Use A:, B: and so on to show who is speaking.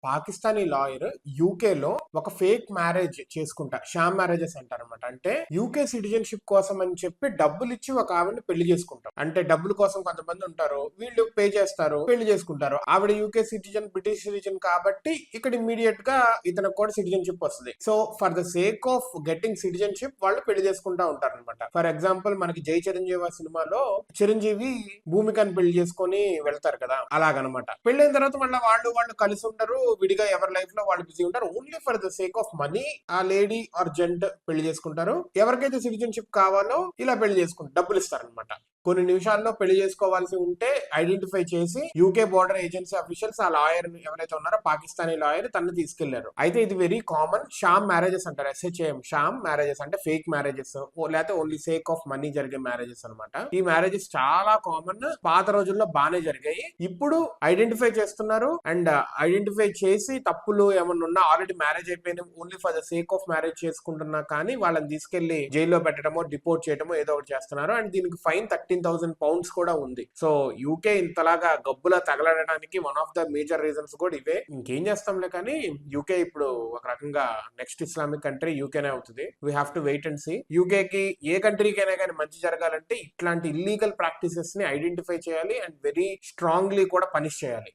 A: Pakistani lawyer UK లో ఒక fake marriage చేసుకుంటా, షామ్ మ్యారేజెస్ అంటారు అనమాట. అంటే యూకే సిటిజన్షిప్ కోసం అని చెప్పి డబ్బులు ఇచ్చి ఒక ఆవిడని పెళ్లి చేసుకుంటాం. అంటే డబ్బుల కోసం కొంతమంది ఉంటారు, వీళ్ళు పే చేస్తారు, పెళ్లి చేసుకుంటారు. ఆవిడ యూకే సిటిజన్, బ్రిటిష్ సిటిజన్ కాబట్టి ఇక్కడ ఇమీడియట్ గా ఇతనికి కూడా సిటిజన్షిప్ వస్తుంది. So for the sake of getting citizenship వాళ్ళు పెళ్లి చేసుకుంటా ఉంటారు అనమాట. ఫర్ ఎగ్జాంపుల్ మనకి జై చిరంజీవి సినిమాలో చిరంజీవి భూమికని పెళ్లి చేసుకొని వెళ్తారు కదా, అలాగనమాట. పెళ్ళైన తర్వాత మళ్ళీ వాళ్ళు కలిసి ఉంటారు, విడిగా ఎవరి లైఫ్ లో వాళ్ళు బిజీ ఉంటారు. Only for the sake of money ఆ లేడీ ఆర్ జెంట్ పెళ్లి చేసుకుంటారు. ఎవరికైతే సిటిజన్షిప్ కావాలో ఇలా పెళ్లి చేసుకుంటారు, డబ్బులు ఇస్తారనమాట. కొన్ని నిమిషాల్లో పెళ్లి చేసుకోవాల్సి ఉంటే ఐడెంటిఫై చేసి యూకే బోర్డర్ ఏజెన్సీ అఫీషియల్స్ ఆ లాయర్ ఎవరైతే ఉన్నారో పాకిస్తానీ లాయర్ తను తీసుకెళ్లారు. అయితే ఇది వెరీ కామన్ షామ్ మ్యారేజెస్ అంటారు, SHAM, షామ్ మ్యారేజెస్ అంటే ఫేక్ మ్యారేజెస్ లేకపోతే ఓన్లీ సేక్ ఆఫ్ మనీ జరిగే మ్యారేజెస్ అనమాట. ఈ మ్యారేజెస్ చాలా కామన్, పాత రోజుల్లో బాగానే జరిగాయి. ఇప్పుడు ఐడెంటిఫై చేస్తున్నారు అండ్ ఐడెంటిఫై చేసి తప్పులు ఏమన్నా ఉన్నా, ఆల్రెడీ మ్యారేజ్ అయిపోయిన only for the sake of marriage చేసుకుంటున్నా కానీ వాళ్ళని తీసుకెళ్లి జైల్లో పెట్టడమో డిపోర్ట్ చేయడమో ఏదో ఒకటి చేస్తున్నారు. అండ్ దీనికి ఫైన్ £13,000 కూడా ఉంది. సో యూకే ఇంతలాగా గబ్బులా తగలడానికి one of the major reasons కూడా ఇవే. ఇంకేం చేస్తాంలే కానీ యూకే ఇప్పుడు ఒక రకంగా నెక్స్ట్ ఇస్లామిక్ కంట్రీ యూకేనే అవుతుంది. We have to wait and see. యూకేకి ఏ కంట్రీకైనా కానీ మంచి జరగాలంటే ఇట్లాంటి ఇల్లీగల్ ప్రాక్టీసెస్ ని ఐడెంటిఫై చేయాలి అండ్ వెరీ స్ట్రాంగ్లీ కూడా పనిష్ చేయాలి.